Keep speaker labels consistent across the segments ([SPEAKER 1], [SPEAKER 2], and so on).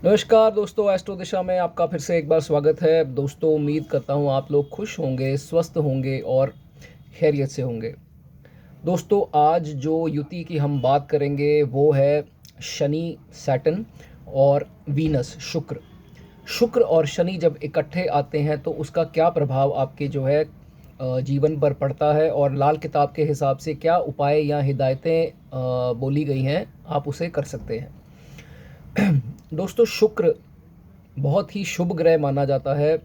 [SPEAKER 1] नमस्कार दोस्तों, एस्ट्रो दिशा में आपका फिर से एक बार स्वागत है। दोस्तों, उम्मीद करता हूँ आप लोग खुश होंगे, स्वस्थ होंगे और खैरियत से होंगे। दोस्तों, आज जो युति की हम बात करेंगे वो है शनि सैटर्न और वीनस शुक्र। शुक्र और शनि जब इकट्ठे आते हैं तो उसका क्या प्रभाव आपके जो है जीवन पर पड़ता है और लाल किताब के हिसाब से क्या उपाय या हिदायतें बोली गई हैं, आप उसे कर सकते हैं। दोस्तों, शुक्र बहुत ही शुभ ग्रह माना जाता है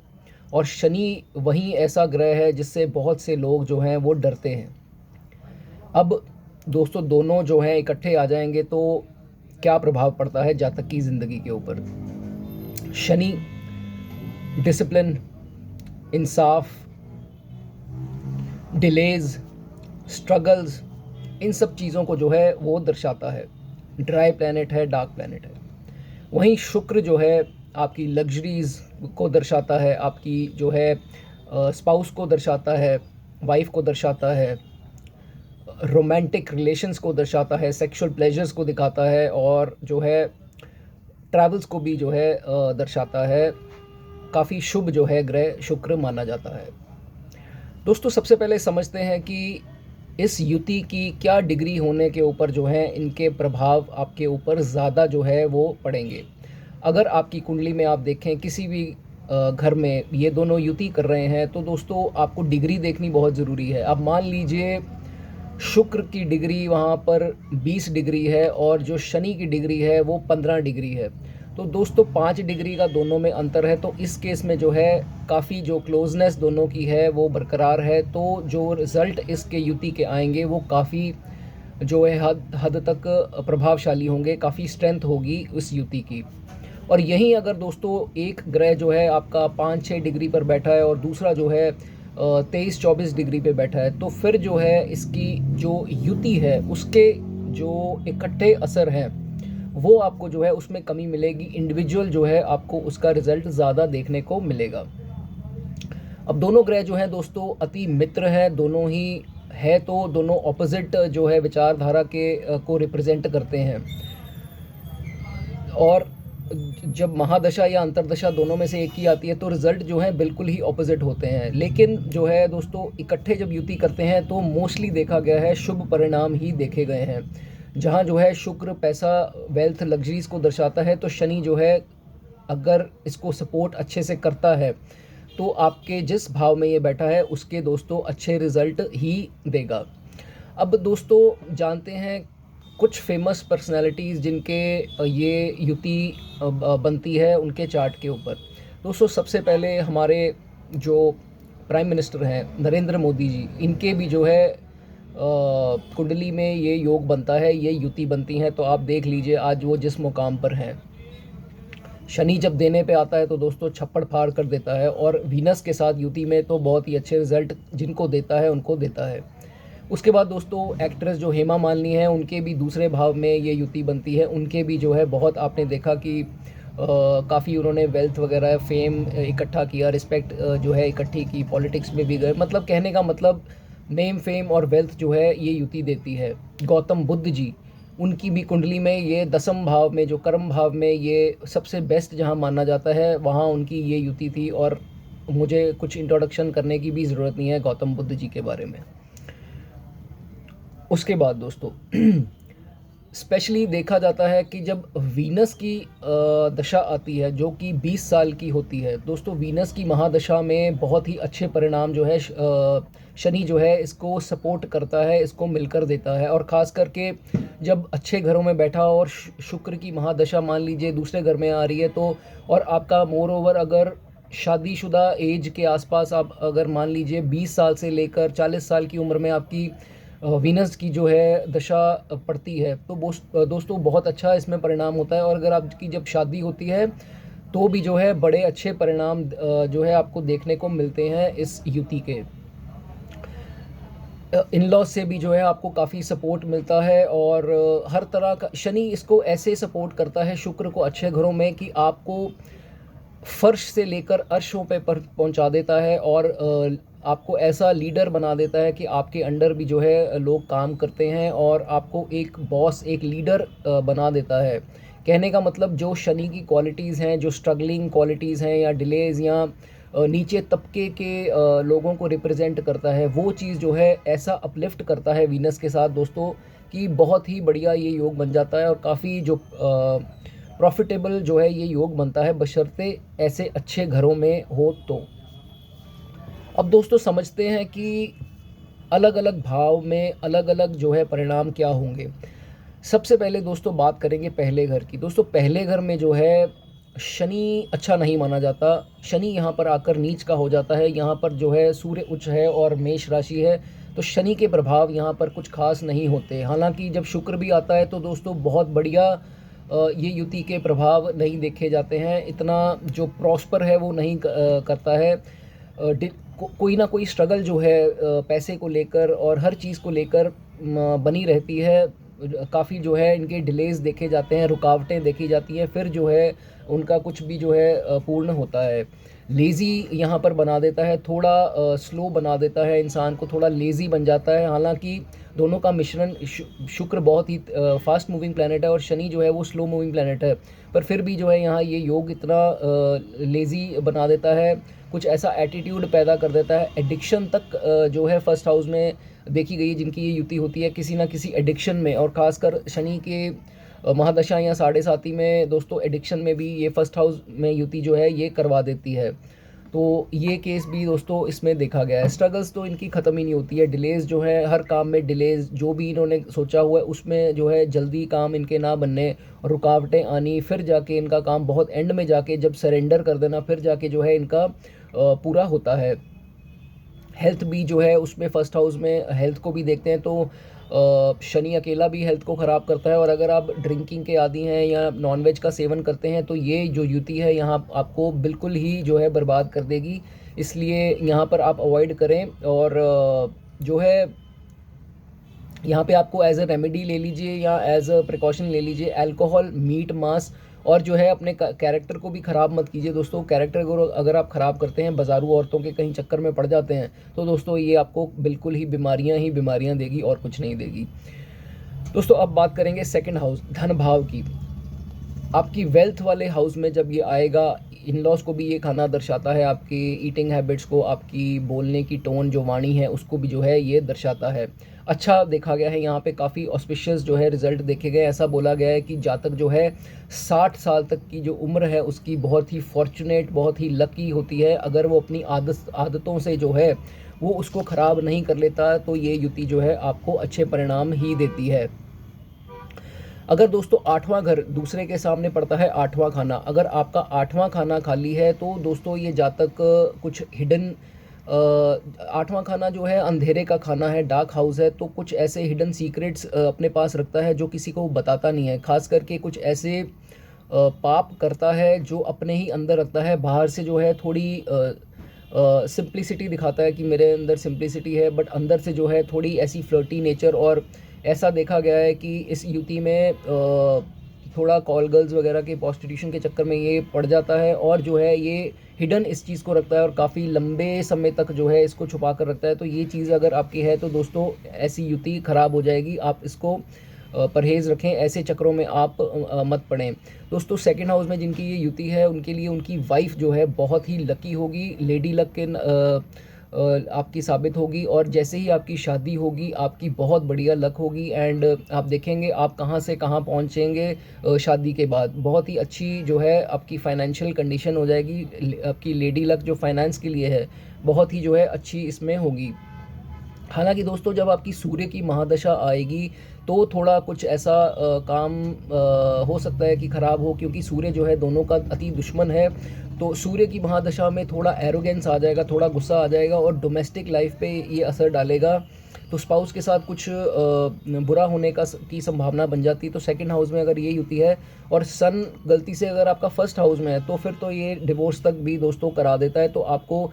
[SPEAKER 1] और शनि वही ऐसा ग्रह है जिससे बहुत से लोग जो हैं वो डरते हैं। अब दोस्तों, दोनों जो हैं इकट्ठे आ जाएंगे तो क्या प्रभाव पड़ता है जातक की ज़िंदगी के ऊपर। शनि डिसिप्लिन, इंसाफ, डिलेज, स्ट्रगल्स, इन सब चीज़ों को जो है वो दर्शाता है। ड्राई प्लैनेट है, डार्क प्लैनेट है। वहीं शुक्र जो है आपकी लग्जरीज़ को दर्शाता है, आपकी जो है स्पाउस को दर्शाता है, वाइफ को दर्शाता है, रोमांटिक रिलेशंस को दर्शाता है, सेक्सुअल प्लेजर्स को दिखाता है और जो है ट्रैवल्स को भी जो है दर्शाता है। काफ़ी शुभ जो है ग्रह शुक्र माना जाता है। दोस्तों, सबसे पहले समझते हैं कि इस युति की क्या डिग्री होने के ऊपर जो है इनके प्रभाव आपके ऊपर ज़्यादा जो है वो पड़ेंगे। अगर आपकी कुंडली में आप देखें किसी भी घर में ये दोनों युति कर रहे हैं तो दोस्तों आपको डिग्री देखनी बहुत ज़रूरी है। अब मान लीजिए शुक्र की डिग्री वहाँ पर 20 डिग्री है और जो शनि की डिग्री है वो 15 डिग्री है, तो दोस्तों 5 डिग्री का दोनों में अंतर है। तो इस केस में जो है काफ़ी जो क्लोजनेस दोनों की है वो बरकरार है। तो जो रिज़ल्ट इसके युति के आएंगे वो काफ़ी जो है हद हद तक प्रभावशाली होंगे, काफ़ी स्ट्रेंथ होगी उस युति की। और यहीं अगर दोस्तों एक ग्रह जो है आपका 5-6 डिग्री पर बैठा है और दूसरा जो है 23-24 डिग्री पे बैठा है, तो फिर जो है इसकी जो युति है उसके जो इकट्ठे असर हैं वो आपको जो है उसमें कमी मिलेगी। इंडिविजुअल जो है आपको उसका रिजल्ट ज़्यादा देखने को मिलेगा। अब दोनों ग्रह जो हैं दोस्तों अति मित्र हैं, दोनों ही है तो दोनों ऑपोजिट जो है विचारधारा के को रिप्रेजेंट करते हैं। और जब महादशा या अंतरदशा दोनों में से एक ही आती है तो रिज़ल्ट जो है बिल्कुल ही ऑपोजिट होते हैं। लेकिन जो है दोस्तों इकट्ठे जब युति करते हैं तो मोस्टली देखा गया है शुभ परिणाम ही देखे गए हैं। जहाँ जो है शुक्र पैसा, वेल्थ, लग्जरीज़ को दर्शाता है, तो शनि जो है अगर इसको सपोर्ट अच्छे से करता है तो आपके जिस भाव में ये बैठा है उसके दोस्तों अच्छे रिज़ल्ट ही देगा। अब दोस्तों जानते हैं कुछ फेमस पर्सनालिटीज़ जिनके ये युति बनती है उनके चार्ट के ऊपर। दोस्तों, सबसे पहले हमारे जो प्राइम मिनिस्टर हैं नरेंद्र मोदी जी, इनके भी जो है कुंडली में ये योग बनता है, ये युति बनती हैं। तो आप देख लीजिए आज वो जिस मुकाम पर हैं। शनि जब देने पे आता है तो दोस्तों छप्पड़ फाड़ कर देता है, और वीनस के साथ युति में तो बहुत ही अच्छे रिजल्ट जिनको देता है उनको देता है। उसके बाद दोस्तों एक्ट्रेस जो हेमा मालिनी है उनके भी दूसरे भाव में ये युति बनती है। उनके भी जो है बहुत आपने देखा कि काफ़ी उन्होंने वेल्थ वगैरह फेम इकट्ठा किया, रिस्पेक्ट जो है इकट्ठी की, पॉलिटिक्स में भी गए। मतलब कहने का मतलब नेम, फेम और वेल्थ जो है ये युति देती है। गौतम बुद्ध जी, उनकी भी कुंडली में ये 10वें भाव में जो कर्म भाव में ये सबसे बेस्ट जहाँ माना जाता है वहाँ उनकी ये युति थी। और मुझे कुछ इंट्रोडक्शन करने की भी ज़रूरत नहीं है गौतम बुद्ध जी के बारे में। उसके बाद दोस्तों स्पेशली देखा जाता है कि जब वीनस की दशा आती है जो कि 20 साल की होती है, दोस्तों वीनस की महादशा में बहुत ही अच्छे परिणाम जो है शनि जो है इसको सपोर्ट करता है, इसको मिलकर देता है। और ख़ास करके जब अच्छे घरों में बैठा और शुक्र की महादशा मान लीजिए दूसरे घर में आ रही है तो, और आपका मोर ओवर अगर शादीशुदा एज के आसपास आप अगर मान लीजिए 20 साल से लेकर 40 साल की उम्र में आपकी वीनस की जो है दशा पड़ती है तो दोस्तों बहुत अच्छा इसमें परिणाम होता है। और अगर आपकी जब शादी होती है तो भी जो है बड़े अच्छे परिणाम जो है आपको देखने को मिलते हैं इस युति के। इन लॉज से भी जो है आपको काफ़ी सपोर्ट मिलता है और हर तरह का शनि इसको ऐसे सपोर्ट करता है शुक्र को अच्छे घरों में कि आपको फर्श से लेकर अर्शों पे पर पहुंचा देता है और आपको ऐसा लीडर बना देता है कि आपके अंडर भी जो है लोग काम करते हैं और आपको एक बॉस, एक लीडर बना देता है कहने का मतलब जो शनि की क्वालिटीज़ हैं, जो स्ट्रगलिंग क्वालिटीज़ हैं या डिलेज़ या नीचे तबके के लोगों को रिप्रेजेंट करता है, वो चीज़ जो है ऐसा अपलिफ्ट करता है वीनस के साथ दोस्तों कि बहुत ही बढ़िया ये योग बन जाता है और काफ़ी जो प्रॉफिटेबल जो है ये योग बनता है, बशर्ते ऐसे अच्छे घरों में हो तो। अब दोस्तों समझते हैं कि अलग अलग भाव में अलग अलग जो है परिणाम क्या होंगे। सबसे पहले दोस्तों बात करेंगे पहले घर की। दोस्तों पहले घर में जो है शनि अच्छा नहीं माना जाता। शनि यहाँ पर आकर नीच का हो जाता है। यहाँ पर जो है सूर्य उच्च है और मेष राशि है, तो शनि के प्रभाव यहाँ पर कुछ खास नहीं होते। हालांकि जब शुक्र भी आता है तो दोस्तों बहुत बढ़िया ये युति के प्रभाव नहीं देखे जाते हैं। इतना जो प्रॉस्पर है वो नहीं करता है। कोई ना कोई स्ट्रगल जो है पैसे को लेकर और हर चीज़ को लेकर बनी रहती है। काफ़ी जो है इनके डिलेज़ देखे जाते हैं, रुकावटें देखी जाती हैं, फिर जो है उनका कुछ भी जो है पूर्ण होता है। लेज़ी यहाँ पर बना देता है, थोड़ा स्लो बना देता है, इंसान को थोड़ा लेज़ी बन जाता है। हालांकि दोनों का मिश्रण, शुक्र बहुत ही फास्ट मूविंग प्लैनेट है और शनि जो है वो स्लो मूविंग प्लैनेट है, पर फिर भी जो है यहाँ ये योग इतना लेज़ी बना देता है, कुछ ऐसा एटीट्यूड पैदा कर देता है। एडिक्शन तक जो है फर्स्ट हाउस में देखी गई, जिनकी ये युति होती है किसी ना किसी एडिक्शन में, और ख़ासकर शनि के महादशा या साढ़े साथी में दोस्तों एडिक्शन में भी ये फर्स्ट हाउस में युति जो है ये करवा देती है। तो ये केस भी दोस्तों इसमें देखा गया है। स्ट्रगल्स तो इनकी ख़त्म ही नहीं होती है। डिलेज़ जो है हर काम में डिलेज़, जो भी इन्होंने सोचा हुआ है उसमें जो है जल्दी काम इनके ना बनने और रुकावटें आनी, फिर जाके इनका काम बहुत एंड में जाके जब सरेंडर कर देना, फिर जाके जो है इनका पूरा होता है। हेल्थ भी जो है उसमें फर्स्ट हाउस में हेल्थ को भी देखते हैं तो शनि अकेला भी हेल्थ को ख़राब करता है। और अगर आप ड्रिंकिंग के आदी हैं या नॉनवेज का सेवन करते हैं तो ये जो युति है यहाँ आपको बिल्कुल ही जो है बर्बाद कर देगी। इसलिए यहाँ पर आप अवॉइड करें। और जो है यहाँ पे आपको एज अ रेमेडी ले लीजिए या एज अ प्रिकॉशन ले लीजिए अल्कोहल, मीट, मांस, और जो है अपने कैरेक्टर को भी ख़राब मत कीजिए दोस्तों। कैरेक्टर को अगर आप ख़राब करते हैं, बाजारू औरतों के कहीं चक्कर में पड़ जाते हैं, तो दोस्तों ये आपको बिल्कुल ही बीमारियां देगी और कुछ नहीं देगी। दोस्तों अब बात करेंगे सेकंड हाउस, धन भाव की। आपकी वेल्थ वाले हाउस में जब ये आएगा, इन लॉज को भी ये खाना दर्शाता है, आपकी ईटिंग हैबिट्स को, आपकी बोलने की टोन जो वाणी है उसको भी जो है ये दर्शाता है। अच्छा देखा गया है यहाँ पे, काफ़ी ऑस्पिशियस जो है रिजल्ट देखे गए। ऐसा बोला गया है कि जातक जो है 60 साल तक की जो उम्र है उसकी बहुत ही फॉर्चुनेट, बहुत ही लकी होती है। अगर वो अपनी आदतों से जो है वो उसको ख़राब नहीं कर लेता, तो ये युति जो है आपको अच्छे परिणाम ही देती है। अगर दोस्तों 8वां घर दूसरे के सामने पड़ता है, 8वां खाना, अगर आपका 8वां खाना खाली है तो दोस्तों ये जातक कुछ हिडन 8वां खाना जो है अंधेरे का खाना है, डार्क हाउस है, तो कुछ ऐसे हिडन सीक्रेट्स अपने पास रखता है जो किसी को बताता नहीं है। खास करके कुछ ऐसे पाप करता है जो अपने ही अंदर रखता है। बाहर से जो है थोड़ी सिंप्लिसिटी दिखाता है कि मेरे अंदर सिंप्लिसिटी है, बट अंदर से जो है थोड़ी ऐसी फ्लर्टी नेचर। और ऐसा देखा गया है कि इस युति में थोड़ा कॉल गर्ल्स वगैरह के प्रोस्टिट्यूशन के चक्कर में ये पड़ जाता है, और जो है ये हिडन इस चीज़ को रखता है और काफ़ी लंबे समय तक जो है इसको छुपा कर रखता है। तो ये चीज़ अगर आपकी है तो दोस्तों ऐसी युति ख़राब हो जाएगी। आप इसको परहेज़ रखें, ऐसे चक्रों में आप मत पड़ें। दोस्तों सेकंड हाउस में जिनकी ये युति है उनके लिए उनकी वाइफ जो है बहुत ही लकी होगी, लेडी लक के आपकी साबित होगी। और जैसे ही आपकी शादी होगी आपकी बहुत बढ़िया लक होगी। एंड आप देखेंगे आप कहाँ से कहाँ पहुँचेंगे शादी के बाद। बहुत ही अच्छी जो है आपकी फाइनेंशियल कंडीशन हो जाएगी। आपकी लेडी लक जो फाइनेंस के लिए है बहुत ही जो है अच्छी इसमें होगी। हालांकि दोस्तों जब आपकी सूर्य की महादशा आएगी तो थोड़ा कुछ ऐसा काम हो सकता है कि ख़राब हो, क्योंकि सूर्य जो है दोनों का अति दुश्मन है। तो सूर्य की महादशा में थोड़ा एरोगेंस आ जाएगा, थोड़ा गुस्सा आ जाएगा और डोमेस्टिक लाइफ पे ये असर डालेगा। तो स्पाउस के साथ कुछ बुरा होने की संभावना बन जाती है। तो सेकंड हाउस में अगर ये होती है और सन गलती से अगर आपका फर्स्ट हाउस में है तो फिर तो ये डिवोर्स तक भी दोस्तों करा देता है। तो आपको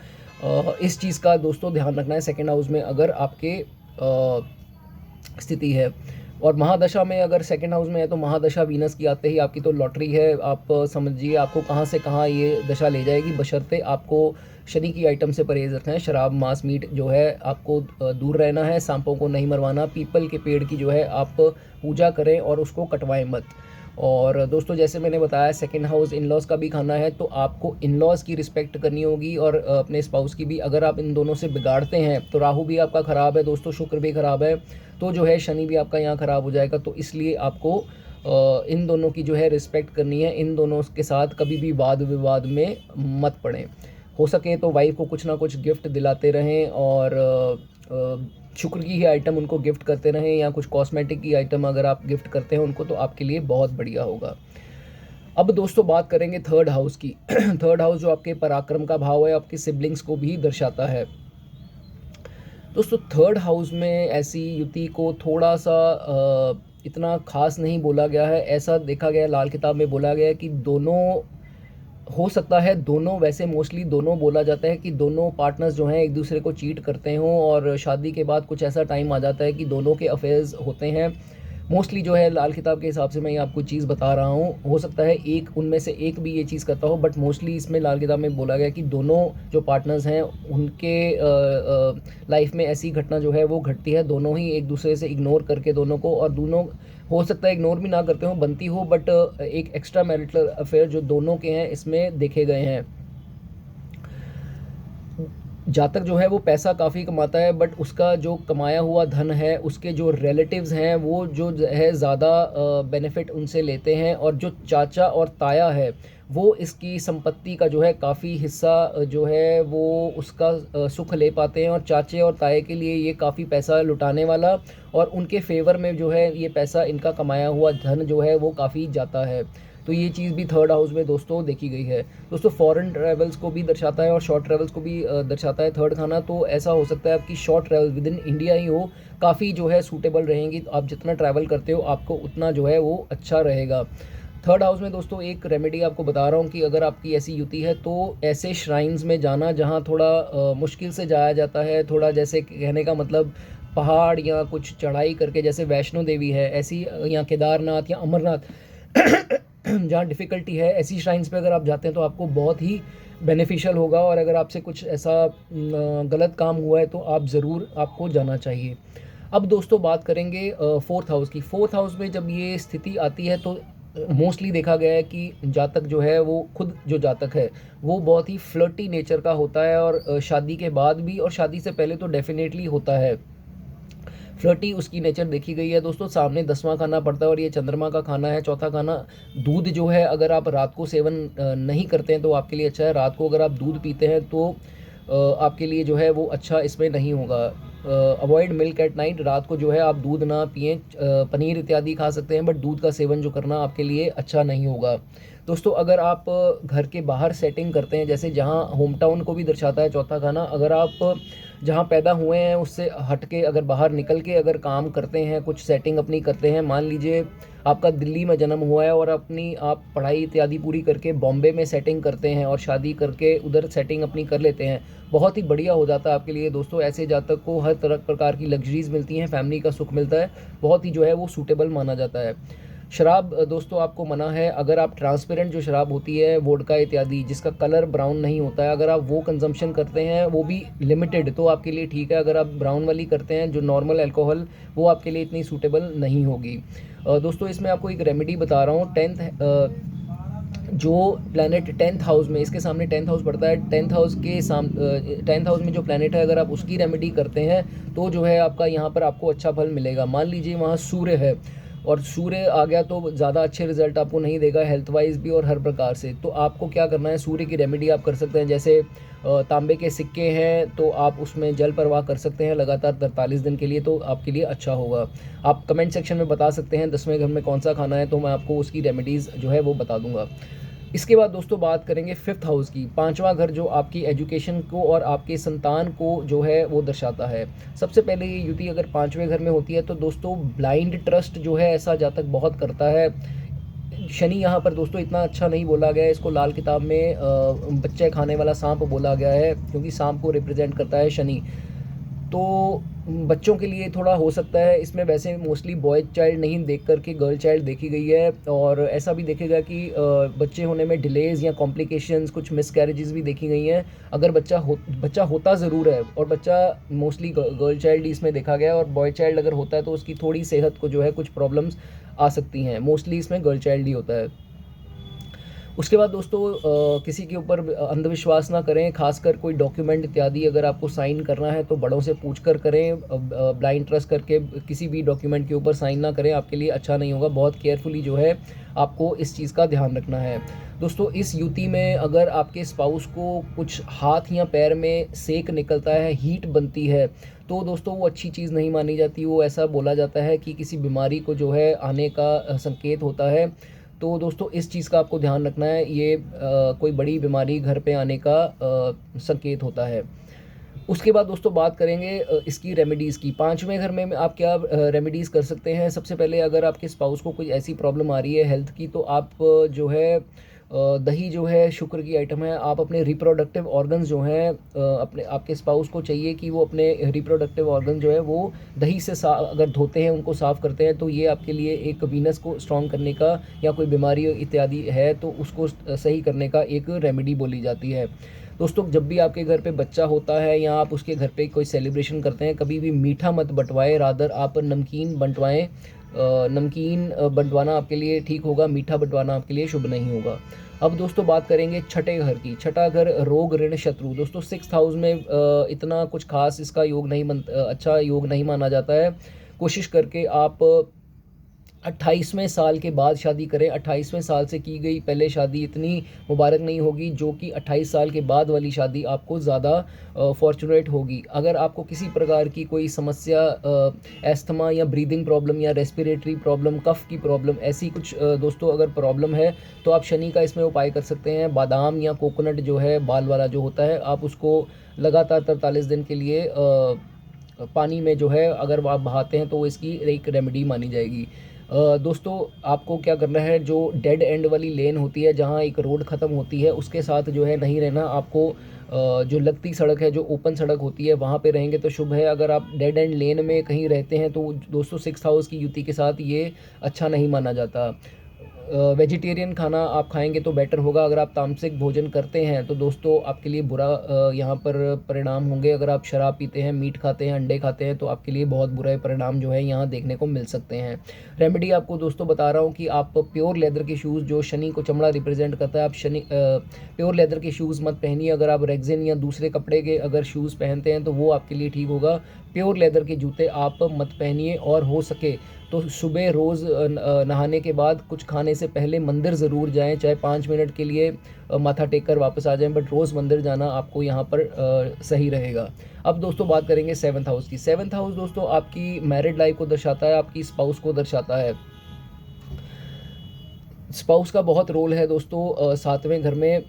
[SPEAKER 1] इस चीज़ का दोस्तों ध्यान रखना है सेकंड हाउस में अगर आपके स्थिति है। और महादशा में अगर सेकंड हाउस में है तो महादशा वीनस की आते ही आपकी तो लॉटरी है। आप समझिए आपको कहाँ से कहाँ ये दशा ले जाएगी, बशर्ते आपको शनि की आइटम से परहेज रखना है। शराब, मांस, मीट जो है आपको दूर रहना है, सांपों को नहीं मरवाना, पीपल के पेड़ की जो है आप पूजा करें और उसको कटवाएं मत। और दोस्तों जैसे मैंने बताया सेकंड हाउस इन लॉज़ का भी खाना है, तो आपको इन लॉज़ की रिस्पेक्ट करनी होगी और अपने स्पाउस की भी। अगर आप इन दोनों से बिगाड़ते हैं तो राहु भी आपका ख़राब है दोस्तों, शुक्र भी ख़राब है, तो जो है शनि भी आपका यहाँ ख़राब हो जाएगा। तो इसलिए आपको इन दोनों की जो है रिस्पेक्ट करनी है, इन दोनों के साथ कभी भी वाद विवाद में मत पड़ें। हो सके तो वाइफ को कुछ ना कुछ गिफ्ट दिलाते रहें और शुक्र की ही आइटम उनको गिफ्ट करते रहें, या कुछ कॉस्मेटिक की आइटम अगर आप गिफ्ट करते हैं उनको तो आपके लिए बहुत बढ़िया होगा। अब दोस्तों बात करेंगे थर्ड हाउस की। थर्ड हाउस जो आपके पराक्रम का भाव है, आपके सिबलिंग्स को भी दर्शाता है। दोस्तों थर्ड हाउस में ऐसी युति को थोड़ा सा इतना खास नहीं बोला गया है। ऐसा देखा गया है, लाल किताब में बोला गया है कि दोनों हो सकता है, दोनों वैसे मोस्टली दोनों बोला जाता है कि दोनों पार्टनर्स जो हैं एक दूसरे को चीट करते हों, और शादी के बाद कुछ ऐसा टाइम आ जाता है कि दोनों के अफेयर्स होते हैं। मोस्टली जो है लाल किताब के हिसाब से मैं ये आपको चीज़ बता रहा हूँ, हो सकता है एक उनमें से एक भी ये चीज़ करता हो, बट मोस्टली इसमें लाल किताब में बोला गया कि दोनों जो पार्टनर्स हैं उनके लाइफ में ऐसी घटना जो है वो घटती है, दोनों ही एक दूसरे से इग्नोर करके दोनों को, और दोनों हो सकता है इग्नोर भी ना करते हो, बनती हो, बट एक एक्स्ट्रा मैरिटल अफेयर जो दोनों के हैं इसमें देखे गए हैं। जातक जो है वो पैसा काफ़ी कमाता है, बट उसका जो कमाया हुआ धन है उसके जो रिलेटिव्स हैं वो जो है ज़्यादा बेनिफिट उनसे लेते हैं, और जो चाचा और ताया है वो इसकी संपत्ति का जो है काफ़ी हिस्सा जो है वो उसका सुख ले पाते हैं, और चाचे और ताए के लिए ये काफ़ी पैसा लुटाने वाला, और उनके फेवर में जो है ये पैसा, इनका कमाया हुआ धन जो है वो काफ़ी जाता है। तो ये चीज़ भी थर्ड हाउस में दोस्तों देखी गई है। दोस्तों फॉरेन ट्रैवल्स को भी दर्शाता है और शॉर्ट ट्रैवल्स को भी दर्शाता है थर्ड खाना। तो ऐसा हो सकता है आपकी short travel within India ही हो, काफ़ी जो है सूटेबल रहेंगी। तो आप जितना ट्रैवल करते हो आपको उतना जो है वो अच्छा रहेगा। थर्ड हाउस में दोस्तों एक रेमेडी आपको बता रहा हूँ कि अगर आपकी ऐसी युति है तो ऐसे श्राइन्स में जाना जहाँ थोड़ा मुश्किल से जाया जाता है, थोड़ा जैसे कहने का मतलब पहाड़ या कुछ चढ़ाई करके, जैसे वैष्णो देवी है ऐसी, या केदारनाथ या अमरनाथ जहाँ डिफ़िकल्टी है, ऐसी श्राइन्स पे अगर आप जाते हैं तो आपको बहुत ही बेनिफिशियल होगा। और अगर आपसे कुछ ऐसा गलत काम हुआ है तो आप ज़रूर आपको जाना चाहिए। अब दोस्तों बात करेंगे फोर्थ हाउस की। फोर्थ हाउस में जब ये स्थिति आती है तो मोस्टली देखा गया है कि जातक जो है वो खुद जो जातक है वो बहुत ही फ्लर्टी नेचर का होता है, और शादी के बाद भी और शादी से पहले तो डेफिनेटली होता है। फ्लर्टी उसकी नेचर देखी गई है दोस्तों। सामने 10वां खाना पड़ता है और ये चंद्रमा का खाना है। चौथा खाना दूध जो है, अगर आप रात को सेवन नहीं करते हैं तो आपके लिए अच्छा है। रात को अगर आप दूध पीते हैं तो आपके लिए जो है वो अच्छा इसमें नहीं होगा। अवॉइड मिल्क एट नाइट, रात को जो है आप दूध ना पिएं। पनीर इत्यादि खा सकते हैं, बट दूध का सेवन जो करना आपके लिए अच्छा नहीं होगा। दोस्तों अगर आप घर के बाहर सेटिंग करते हैं, जैसे जहाँ होम टाउन को भी दर्शाता है चौथा खाना, अगर आप जहाँ पैदा हुए हैं उससे हट के अगर बाहर निकल के अगर काम करते हैं, कुछ सेटिंग अपनी करते हैं, मान लीजिए आपका दिल्ली में जन्म हुआ है और अपनी आप पढ़ाई इत्यादि पूरी करके बॉम्बे में सेटिंग करते हैं और शादी करके उधर सेटिंग अपनी कर लेते हैं, बहुत ही बढ़िया हो जाता है आपके लिए दोस्तों। ऐसे जातक को हर तरह प्रकार की लग्जरीज मिलती हैं, फैमिली का सुख मिलता है, बहुत ही जो है वो सूटेबल माना जाता है। शराब दोस्तों आपको मना है। अगर आप ट्रांसपेरेंट जो शराब होती है वोडका इत्यादि, जिसका कलर ब्राउन नहीं होता है, अगर आप वो कंजम्पशन करते हैं, वो भी लिमिटेड, तो आपके लिए ठीक है। अगर आप ब्राउन वाली करते हैं जो नॉर्मल अल्कोहल, वो आपके लिए इतनी सूटेबल नहीं होगी। दोस्तों इसमें आपको एक रेमेडी बता रहा हूँ। जो प्लैनेट 10th हाउस में, इसके सामने 10th हाउस पड़ता है, 10th हाउस के 10th हाउस में जो प्लैनेट है, अगर आप उसकी रेमेडी करते हैं तो जो है आपका यहाँ पर आपको अच्छा फल मिलेगा। मान लीजिए वहाँ सूर्य है और सूर्य आ गया तो ज़्यादा अच्छे रिजल्ट आपको नहीं देगा हेल्थ वाइज भी और हर प्रकार से। तो आपको क्या करना है, सूर्य की रेमेडी आप कर सकते हैं। जैसे तांबे के सिक्के हैं तो आप उसमें जल प्रवाह कर सकते हैं लगातार 43 दिन के लिए, तो आपके लिए अच्छा होगा। आप कमेंट सेक्शन में बता सकते हैं 10वें घर में कौन सा खाना है, तो मैं आपको उसकी रेमेडीज़ जो है वो बता दूंगा। इसके बाद दोस्तों बात करेंगे 5th हाउस की। 5वां घर जो आपकी एजुकेशन को और आपके संतान को जो है वो दर्शाता है। सबसे पहले ये युति अगर 5वें घर में होती है तो दोस्तों ब्लाइंड ट्रस्ट जो है ऐसा जातक बहुत करता है। शनि यहाँ पर दोस्तों इतना अच्छा नहीं बोला गया है, इसको लाल किताब में बच्चे खाने वाला सांप बोला गया है, क्योंकि सांप को रिप्रेजेंट करता है शनि। तो बच्चों के लिए थोड़ा हो सकता है इसमें, वैसे मोस्टली बॉय चाइल्ड नहीं देख कर के गर्ल चाइल्ड देखी गई है, और ऐसा भी देखेगा कि बच्चे होने में डिलेज़ या कॉम्प्लिकेशंस, कुछ मिसकैरेजेस भी देखी गई हैं। अगर बच्चा होता ज़रूर है, और बच्चा मोस्टली गर्ल चाइल्ड ही इसमें देखा गया है, और बॉय चाइल्ड अगर होता है तो उसकी थोड़ी सेहत को जो है कुछ प्रॉब्लम्स आ सकती हैं। मोस्टली इसमें गर्ल चाइल्ड ही होता है। उसके बाद दोस्तों किसी के ऊपर अंधविश्वास ना करें, खासकर कोई डॉक्यूमेंट इत्यादि अगर आपको साइन करना है तो बड़ों से पूछ कर करें। ब्लाइंड ट्रस्ट करके किसी भी डॉक्यूमेंट के ऊपर साइन ना करें, आपके लिए अच्छा नहीं होगा। बहुत केयरफुली जो है आपको इस चीज़ का ध्यान रखना है। दोस्तों इस युति में अगर आपके स्पाउस को कुछ हाथ या पैर में सेक निकलता है, हीट बनती है, तो दोस्तों वो अच्छी चीज़ नहीं मानी जाती। वो ऐसा बोला जाता है कि किसी बीमारी को जो है आने का संकेत होता है। तो दोस्तों इस चीज़ का आपको ध्यान रखना है, ये कोई बड़ी बीमारी घर पे आने का संकेत होता है। उसके बाद दोस्तों बात करेंगे इसकी रेमेडीज़ की। 5वें घर में आप क्या रेमेडीज़ कर सकते हैं। सबसे पहले अगर आपके स्पाउस को कोई ऐसी प्रॉब्लम आ रही है हेल्थ की, तो आप जो है दही जो है शुक्र की आइटम है। आप अपने रिप्रोडक्टिव ऑर्गन्स जो हैं, अपने आपके स्पाउस को चाहिए कि वो अपने रिप्रोडक्टिव ऑर्गन जो है वो दही से अगर धोते हैं, उनको साफ़ करते हैं, तो ये आपके लिए एक वीनस को स्ट्रॉन्ग करने का, या कोई बीमारी इत्यादि है तो उसको सही करने का एक रेमेडी बोली जाती है। दोस्तों जब भी आपके घर पे बच्चा होता है या आप उसके घर पे कोई सेलिब्रेशन करते हैं, कभी भी मीठा मत बंटवाएं, रादर आप नमकीन बंटवाएं। नमकीन बंटवाना आपके लिए ठीक होगा, मीठा बंटवाना आपके लिए शुभ नहीं होगा। अब दोस्तों बात करेंगे छठे घर की। छठा घर रोग ऋण शत्रु। दोस्तों 6th हाउस में इतना कुछ खास इसका योग नहीं अच्छा योग नहीं माना जाता है। कोशिश करके आप 28वें साल के बाद शादी करें। 28वें साल से की गई पहले शादी इतनी मुबारक नहीं होगी, जो कि 28 साल के बाद वाली शादी आपको ज़्यादा फॉर्चुनेट होगी। अगर आपको किसी प्रकार की कोई समस्या, एस्थमा या ब्रीदिंग प्रॉब्लम या रेस्पिरेटरी प्रॉब्लम, कफ़ की प्रॉब्लम, ऐसी कुछ दोस्तों अगर प्रॉब्लम है, तो आप शनि का इसमें उपाय कर सकते हैं। बादाम या कोकोनट जो है बाल वाला जो होता है, आप उसको लगातार 43 दिन के लिए पानी में जो है अगर आप बहाते हैं, तो वो इसकी एक रेमेडी मानी जाएगी। दोस्तों आपको क्या करना है, जो डेड एंड वाली लेन होती है, जहाँ एक रोड ख़त्म होती है, उसके साथ जो है नहीं रहना आपको। जो लगती सड़क है, जो ओपन सड़क होती है, वहाँ पे रहेंगे तो शुभ है। अगर आप डेड एंड लेन में कहीं रहते हैं, तो दोस्तों 6th हाउस की युति के साथ ये अच्छा नहीं माना जाता। वेजिटेरियन खाना आप खाएंगे तो बेटर होगा। अगर आप तामसिक भोजन करते हैं तो दोस्तों आपके लिए बुरा यहाँ पर परिणाम होंगे। अगर आप शराब पीते हैं, मीट खाते हैं, अंडे खाते हैं, तो आपके लिए बहुत बुरे परिणाम जो है यहाँ देखने को मिल सकते हैं। रेमेडी आपको दोस्तों बता रहा हूँ कि आप प्योर लेदर के शूज़, जो शनि को चमड़ा रिप्रेजेंट करता है, आप प्योर लेदर के शूज़ मत पहनिए। अगर आप रेक्सिन या दूसरे कपड़े के अगर शूज़ पहनते हैं तो वो आपके लिए ठीक होगा। प्योर लेदर के जूते आप मत पहनिए, और हो सके तो सुबह रोज़ नहाने के बाद कुछ खाने से पहले मंदिर ज़रूर जाएं, चाहे 5 मिनट के लिए माथा टेक कर वापस आ जाएं, बट रोज़ मंदिर जाना आपको यहाँ पर सही रहेगा। अब दोस्तों बात करेंगे 7th हाउस की। 7th हाउस दोस्तों आपकी मैरिड लाइफ को दर्शाता है, आपकी स्पाउस को दर्शाता है। स्पाउस का बहुत रोल है दोस्तों 7वें घर में।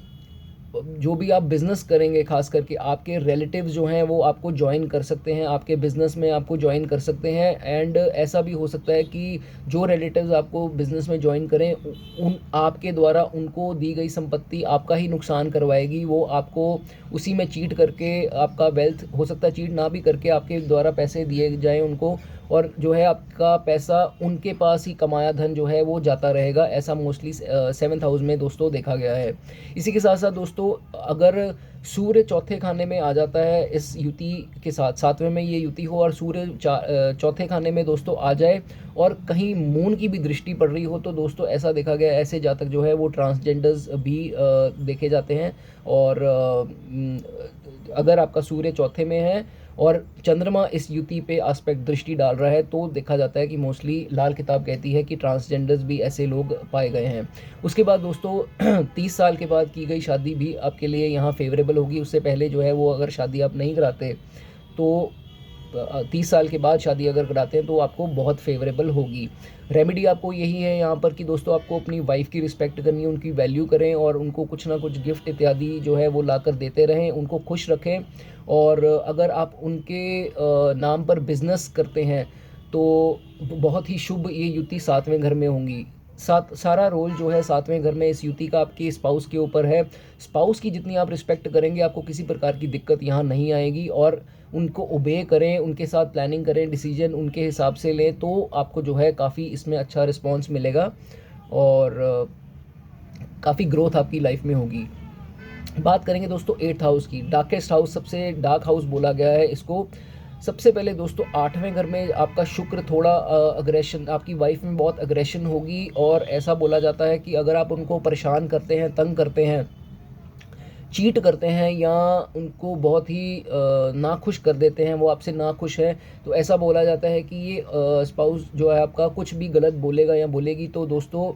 [SPEAKER 1] जो भी आप बिज़नेस करेंगे, ख़ास करके आपके रिलेटिव्स जो हैं वो आपको जॉइन कर सकते हैं, आपके बिज़नेस में आपको जॉइन कर सकते हैं। एंड ऐसा भी हो सकता है कि जो रिलेटिव्स आपको बिज़नेस में जॉइन करें, उन आपके द्वारा उनको दी गई संपत्ति आपका ही नुकसान करवाएगी। वो आपको उसी में चीट करके आपका वेल्थ, हो सकता है चीट ना भी करके आपके द्वारा पैसे दिए जाएँ उनको, और जो है आपका पैसा उनके पास ही कमाया धन जो है वो जाता रहेगा। ऐसा मोस्टली 7th हाउस में दोस्तों देखा गया है। इसी के साथ साथ दोस्तों अगर सूर्य चौथे खाने में आ जाता है इस युति के साथ, 7वें में ये युति हो और सूर्य चौथे खाने में दोस्तों आ जाए, और कहीं मून की भी दृष्टि पड़ रही हो, तो दोस्तों ऐसा देखा गया, ऐसे जातक जो है वो ट्रांसजेंडर्स भी देखे जाते हैं। और अगर आपका सूर्य चौथे में है और चंद्रमा इस युति पे आस्पेक्ट दृष्टि डाल रहा है, तो देखा जाता है कि मोस्टली लाल किताब कहती है कि ट्रांसजेंडर्स भी ऐसे लोग पाए गए हैं। उसके बाद दोस्तों 30 साल के बाद की गई शादी भी आपके लिए यहाँ फेवरेबल होगी। उससे पहले जो है वो अगर शादी आप नहीं कराते, तो 30 साल के बाद शादी अगर कराते हैं तो आपको बहुत फेवरेबल होगी। रेमेडी आपको यही है यहाँ पर कि दोस्तों आपको अपनी वाइफ की रिस्पेक्ट करनी है, उनकी वैल्यू करें, और उनको कुछ ना कुछ गिफ्ट इत्यादि जो है वो लाकर देते रहें, उनको खुश रखें। और अगर आप उनके नाम पर बिज़नेस करते हैं, तो बहुत ही शुभ ये युति 7वें घर में होंगी। सारा रोल जो है 7वें घर में इस युति का आपके स्पाउस के ऊपर है। स्पाउस की जितनी आप रिस्पेक्ट करेंगे, आपको किसी प्रकार की दिक्कत यहाँ नहीं आएगी। और उनको ओबे करें, उनके साथ प्लानिंग करें, डिसीजन उनके हिसाब से लें, तो आपको जो है काफ़ी इसमें अच्छा रिस्पॉन्स मिलेगा और काफ़ी ग्रोथ आपकी लाइफ में होगी। बात करेंगे दोस्तों 8th हाउस की। डार्केस्ट हाउस, सबसे डार्क हाउस बोला गया है इसको। सबसे पहले दोस्तों 8वें घर में आपका शुक्र थोड़ा अग्रेशन, आपकी वाइफ में बहुत अग्रेशन होगी और ऐसा बोला जाता है कि अगर आप उनको परेशान करते हैं, तंग करते हैं, चीट करते हैं या उनको बहुत ही नाखुश कर देते हैं, वो आपसे नाखुश है, तो ऐसा बोला जाता है कि ये स्पाउस जो है आपका कुछ भी गलत बोलेगा या बोलेगी तो दोस्तों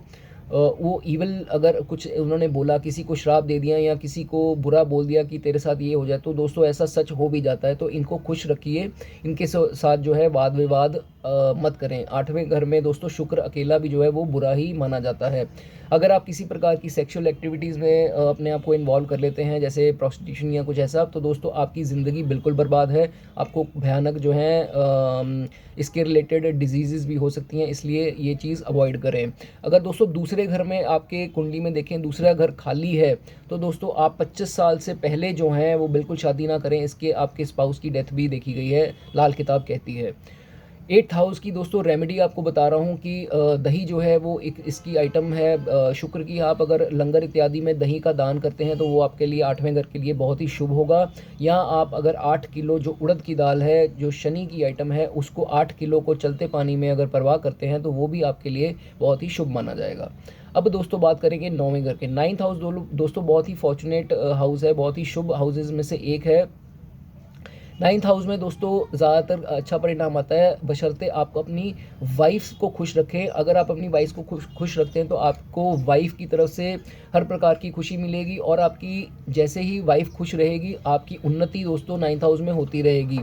[SPEAKER 1] वो इविल अगर कुछ उन्होंने बोला, किसी को श्राप दे दिया या किसी को बुरा बोल दिया कि तेरे साथ ये हो जाए, तो दोस्तों ऐसा सच हो भी जाता है। तो इनको खुश रखिए, इनके साथ जो है वाद विवाद मत करें। 8वें घर में दोस्तों शुक्र अकेला भी जो है वो बुरा ही माना जाता है। अगर आप किसी प्रकार की सेक्सुअल एक्टिविटीज़ में अपने आप को इन्वॉल्व कर लेते हैं, जैसे प्रोस्टिट्यूशन या कुछ ऐसा, तो दोस्तों आपकी ज़िंदगी बिल्कुल बर्बाद है। आपको भयानक जो है इसके रिलेटेड डिजीज़ भी हो सकती हैं, इसलिए ये चीज़ अवॉइड करें। अगर दोस्तों दूसरे घर में आपके कुंडली में देखें, दूसरा घर खाली है, तो दोस्तों आप 25 साल से पहले जो हैं वो बिल्कुल शादी ना करें। इसके आपके स्पाउस की डेथ भी देखी गई है, लाल किताब कहती है। 8th हाउस की दोस्तों रेमेडी आपको बता रहा हूँ कि दही जो है वो एक इसकी आइटम है शुक्र की। आप अगर लंगर इत्यादि में दही का दान करते हैं तो वो आपके लिए 8वें घर के लिए बहुत ही शुभ होगा। या आप अगर 8 किलो जो उड़द की दाल है, जो शनि की आइटम है, उसको 8 किलो को चलते पानी में अगर परवाह करते हैं तो वो भी आपके लिए बहुत ही शुभ माना जाएगा। अब दोस्तों बात करेंगे 9वें घर के। 9th हाउस दोस्तों बहुत ही फॉर्चुनेट हाउस है, बहुत ही शुभ हाउसेज में से एक है। 9th हाउस में दोस्तों ज़्यादातर अच्छा परिणाम आता है, बशर्ते आप अपनी वाइफ को खुश रखें। अगर आप अपनी वाइफ को खुश रखते हैं तो आपको वाइफ की तरफ से हर प्रकार की खुशी मिलेगी और आपकी जैसे ही वाइफ खुश रहेगी, आपकी उन्नति दोस्तों 9th हाउस में होती रहेगी।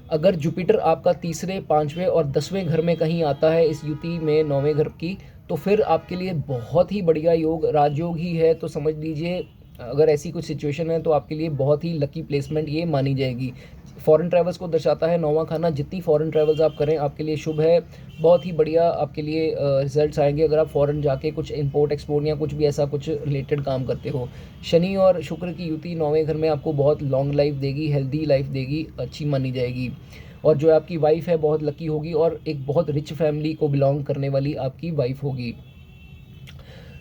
[SPEAKER 1] अगर जुपिटर आपका तीसरे, 5वें और 10वें घर में कहीं आता है इस युति में 9वें घर की, तो फिर आपके लिए बहुत ही बढ़िया योग, राजयोग ही है। तो समझ लीजिए अगर ऐसी कुछ सिचुएशन है तो आपके लिए बहुत ही लकी प्लेसमेंट ये मानी जाएगी। फॉरेन ट्रैवल्स को दर्शाता है 9वां खाना। जितनी फॉरेन ट्रैवल्स आप करें आपके लिए शुभ है, बहुत ही बढ़िया आपके लिए रिजल्ट्स आएंगे अगर आप फॉरेन जाके कुछ इंपोर्ट एक्सपोर्ट या कुछ भी ऐसा कुछ रिलेटेड काम करते हो। शनि और शुक्र की युति 9वें घर में आपको बहुत लॉन्ग लाइफ देगी, हेल्दी लाइफ देगी, अच्छी मानी जाएगी। और जो आपकी वाइफ है बहुत लकी होगी और एक बहुत रिच फैमिली को बिलोंग करने वाली आपकी वाइफ होगी।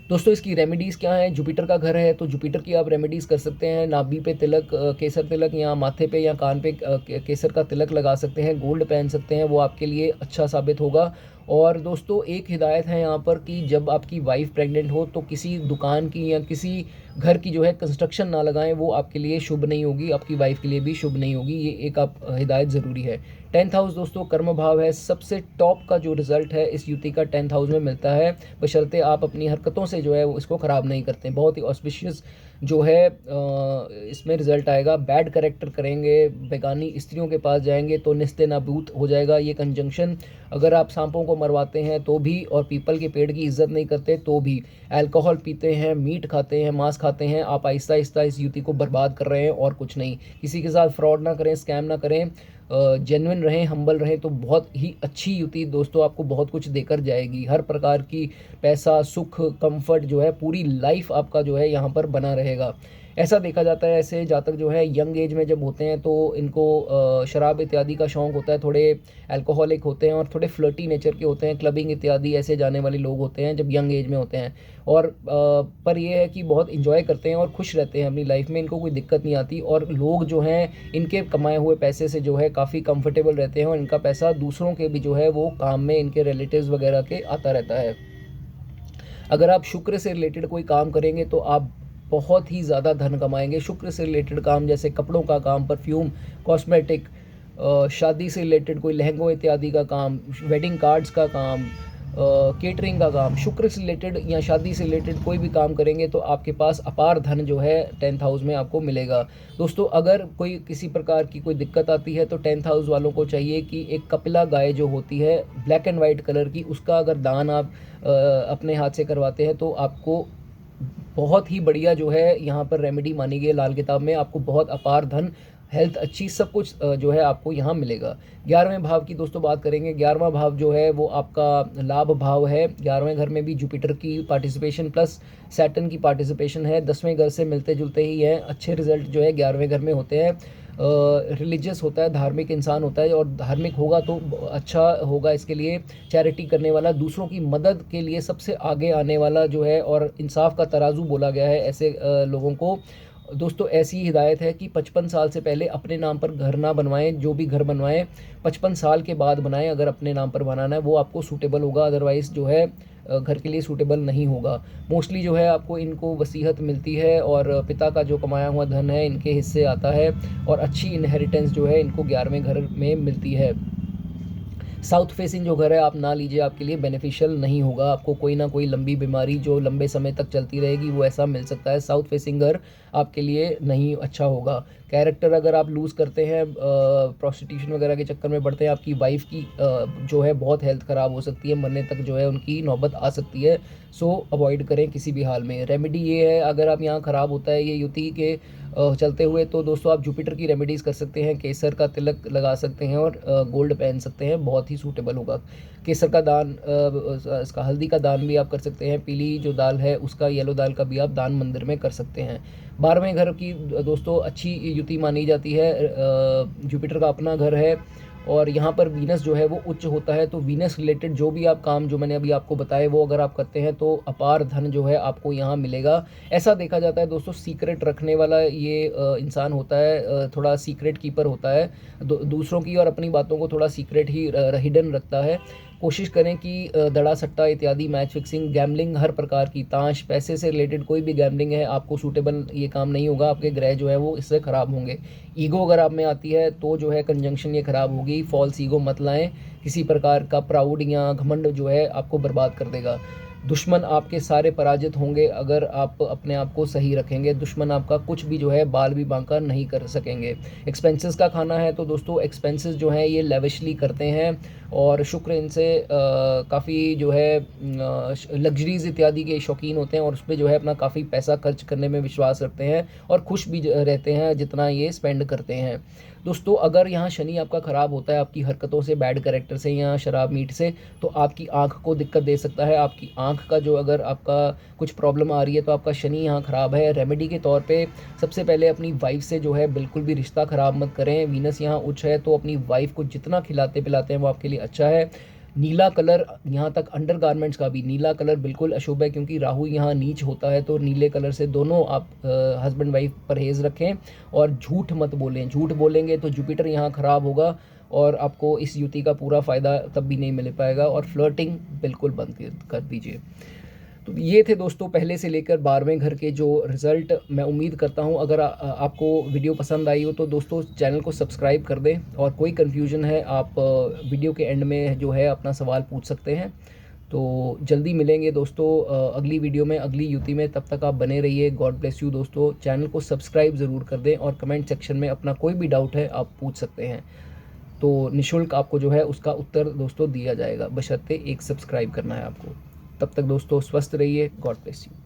[SPEAKER 1] दोस्तों इसकी रेमेडीज़ क्या हैं? जुपिटर का घर है तो जुपिटर की आप रेमेडीज़ कर सकते हैं। नाभि पे तिलक, केसर तिलक, या माथे पे या कान पे केसर का तिलक लगा सकते हैं। गोल्ड पहन सकते हैं, वो आपके लिए अच्छा साबित होगा। और दोस्तों एक हिदायत है यहाँ पर कि जब आपकी वाइफ प्रेग्नेंट हो तो किसी दुकान की या किसी घर की जो है कंस्ट्रक्शन ना लगाएं, वो आपके लिए शुभ नहीं होगी, आपकी वाइफ के लिए भी शुभ नहीं होगी। ये एक आप हिदायत ज़रूरी है। 10th हाउस दोस्तों कर्म भाव है। सबसे टॉप का जो रिजल्ट है इस युति का 10th हाउस में मिलता है, बशर्ते आप अपनी हरकतों से जो है वो इसको ख़राब नहीं करते। बहुत ही ऑस्पिशियस जो है इसमें रिजल्ट आएगा। बैड करेक्टर करेंगे, बेगानी स्त्रियों के पास जाएंगे तो निस्ते नाबूद हो जाएगा ये कंजंक्शन। अगर आप सांपों को मरवाते हैं तो भी, और पीपल के पेड़ की इज्जत नहीं करते तो भी, अल्कोहल पीते हैं, मीट खाते हैं, मांस खाते हैं, आप आहिस्ता आहिस्ता इस युति को बर्बाद कर रहे हैं और कुछ नहीं। किसी के साथ फ्रॉड ना करें, स्कैम ना करें, जेन्युइन रहें, हम्बल रहें, तो बहुत ही अच्छी युति दोस्तों आपको बहुत कुछ देकर जाएगी। हर प्रकार की पैसा, सुख, कंफर्ट जो है पूरी लाइफ आपका जो है यहाँ पर बना रहेगा। ऐसा देखा जाता है ऐसे जातक जो है यंग एज में जब होते हैं तो इनको शराब इत्यादि का शौक़ होता है, थोड़े अल्कोहलिक होते हैं और थोड़े फ्लर्टी नेचर के होते हैं, क्लबिंग इत्यादि ऐसे जाने वाले लोग होते हैं जब यंग एज में होते हैं। और पर यह है कि बहुत इंजॉय करते हैं और खुश रहते हैं अपनी लाइफ में, इनको कोई दिक्कत नहीं आती। और लोग जो हैं इनके कमाए हुए पैसे से जो है काफ़ी कंफर्टेबल रहते हैं और इनका पैसा दूसरों के भी जो है वो काम में, इनके रिलेटिव्स वगैरह के आता रहता है। अगर आप शुक्र से रिलेटेड कोई काम करेंगे तो आप बहुत ही ज़्यादा धन कमाएंगे। शुक्र से रिलेटेड काम जैसे कपड़ों का काम, परफ्यूम, कॉस्मेटिक, शादी से रिलेटेड कोई लहंगों इत्यादि का काम, वेडिंग कार्ड्स का काम, केटरिंग का काम, शुक्र से रिलेटेड या शादी से रिलेटेड कोई भी काम करेंगे तो आपके पास अपार धन जो है 10th हाउस में आपको मिलेगा। दोस्तों अगर कोई किसी प्रकार की कोई दिक्कत आती है तो 10th हाउस वालों को चाहिए कि एक कपिला गाय जो होती है ब्लैक एंड वाइट कलर की, उसका अगर दान आप अपने हाथ से करवाते हैं तो आपको बहुत ही बढ़िया जो है यहाँ पर रेमेडी मानी गई है लाल किताब में, आपको बहुत अपार धन, हेल्थ अच्छी, सब कुछ जो है आपको यहाँ मिलेगा। 11वें भाव की दोस्तों बात करेंगे। 11वां भाव जो है वो आपका लाभ भाव है। 11वें घर में भी जुपिटर की पार्टिसिपेशन प्लस सैटर्न की पार्टिसिपेशन है। 10वें घर से मिलते जुलते ही हैं। अच्छे रिजल्ट जो है 11वें घर में होते हैं। रिलीजियस होता है, धार्मिक इंसान होता है, और धार्मिक होगा तो अच्छा होगा। इसके लिए चैरिटी करने वाला, दूसरों की मदद के लिए सबसे आगे आने वाला जो है, और इंसाफ का तराजू बोला गया है ऐसे लोगों को। दोस्तों ऐसी हिदायत है कि 55 साल से पहले अपने नाम पर घर ना बनवाएं। जो भी घर बनवाएं 55 साल के बाद बनाएं। अगर अपने नाम पर बनाना है वो आपको सूटेबल होगा, अदरवाइज़ जो है घर के लिए सूटेबल नहीं होगा। मोस्टली जो है आपको इनको वसीयत मिलती है, और पिता का जो कमाया हुआ धन है इनके हिस्से आता है, और अच्छी इनहेरिटेंस जो है इनको 11वें घर में मिलती है। साउथ फेसिंग जो घर है आप ना लीजिए, आपके लिए बेनिफिशियल नहीं होगा। आपको कोई ना कोई लंबी बीमारी जो लंबे समय तक चलती रहेगी वो ऐसा मिल सकता है। साउथ फेसिंग घर आपके लिए नहीं अच्छा होगा। कैरेक्टर अगर आप लूज़ करते हैं, प्रोस्टिट्यूशन वगैरह के चक्कर में पड़ते हैं, आपकी वाइफ की जो है बहुत हेल्थ ख़राब हो सकती है, मरने तक जो है उनकी नौबत आ सकती है। सो अवॉइड करें किसी भी हाल में। रेमेडी ये है, अगर आप यहाँ ख़राब होता है ये युति के चलते हुए, तो दोस्तों आप जुपिटर की रेमेडीज़ कर सकते हैं। केसर का तिलक लगा सकते हैं, और गोल्ड पहन सकते हैं, बहुत ही सूटेबल होगा। केसर का दान, इसका हल्दी का दान भी आप कर सकते हैं। पीली जो दाल है उसका, येलो दाल का भी आप दान मंदिर में कर सकते हैं। 12वें घर की दोस्तों अच्छी युति मानी जाती है। जुपिटर का अपना घर है, और यहाँ पर वीनस जो है वो उच्च होता है। तो वीनस रिलेटेड जो भी आप काम जो मैंने अभी आपको बताए वो अगर आप करते हैं तो अपार धन जो है आपको यहाँ मिलेगा। ऐसा देखा जाता है दोस्तों, सीक्रेट रखने वाला ये इंसान होता है, थोड़ा सीक्रेट कीपर होता है। दूसरों की और अपनी बातों को थोड़ा सीक्रेट ही हिडन रखता है। कोशिश करें कि दड़ा सट्टा इत्यादि, मैच फिक्सिंग, गैम्बलिंग हर प्रकार की, ताश, पैसे से रिलेटेड कोई भी गैम्बलिंग है आपको सूटेबल ये काम नहीं होगा। आपके ग्रह जो है वो इससे ख़राब होंगे। ईगो अगर आप में आती है तो जो है कंजंक्शन ये ख़राब होगी। फॉल्स ईगो मत लाएं। किसी प्रकार का प्राउड या घमंड जो है आपको बर्बाद कर देगा। दुश्मन आपके सारे पराजित होंगे अगर आप अपने आप को सही रखेंगे। दुश्मन आपका कुछ भी जो है बाल भी बांका नहीं कर सकेंगे। एक्सपेंसेस का खाना है तो दोस्तों एक्सपेंसेस जो हैं ये लेविशली करते हैं, और शुक्र इनसे काफ़ी जो है लग्जरीज़ इत्यादि के शौकीन होते हैं, और उस पर जो है अपना काफ़ी पैसा खर्च करने में विश्वास रखते हैं, और खुश भी रहते हैं जितना ये स्पेंड करते हैं। दोस्तों अगर यहाँ शनि आपका ख़राब होता है आपकी हरकतों से, बैड कैरेक्टर से या शराब मीट से, तो आपकी आँख को दिक्कत दे सकता है। आपकी आँख का जो अगर आपका कुछ प्रॉब्लम आ रही है तो आपका शनि यहाँ ख़राब है। रेमेडी के तौर पे सबसे पहले अपनी वाइफ से जो है बिल्कुल भी रिश्ता ख़राब मत करें। वीनस यहाँ उच्च है तो अपनी वाइफ को जितना खिलाते पिलाते हैं वो आपके लिए अच्छा है। नीला कलर, यहाँ तक अंडर गारमेंट्स का भी नीला कलर बिल्कुल अशुभ है, क्योंकि राहु यहाँ नीच होता है। तो नीले कलर से दोनों आप हस्बैंड वाइफ परहेज़ रखें, और झूठ मत बोलें। झूठ बोलेंगे तो जुपिटर यहाँ ख़राब होगा, और आपको इस युति का पूरा फ़ायदा तब भी नहीं मिल पाएगा। और फ्लर्टिंग बिल्कुल बंद कर दीजिए। तो ये थे दोस्तों पहले से लेकर 12वें घर के जो रिज़ल्ट। मैं उम्मीद करता हूँ अगर आपको वीडियो पसंद आई हो तो दोस्तों चैनल को सब्सक्राइब कर दें, और कोई कन्फ्यूजन है आप वीडियो के एंड में जो है अपना सवाल पूछ सकते हैं। तो जल्दी मिलेंगे दोस्तों अगली वीडियो में, अगली युति में। तब तक आप बने रहिए। गॉड ब्लेस यू दोस्तों। चैनल को सब्सक्राइब ज़रूर कर दें, और कमेंट सेक्शन में अपना कोई भी डाउट है आप पूछ सकते हैं। तो निःशुल्क आपको जो है उसका उत्तर दोस्तों दिया जाएगा, बशर्ते एक सब्सक्राइब करना है आपको। तब तक दोस्तों स्वस्थ रहिए। God bless you.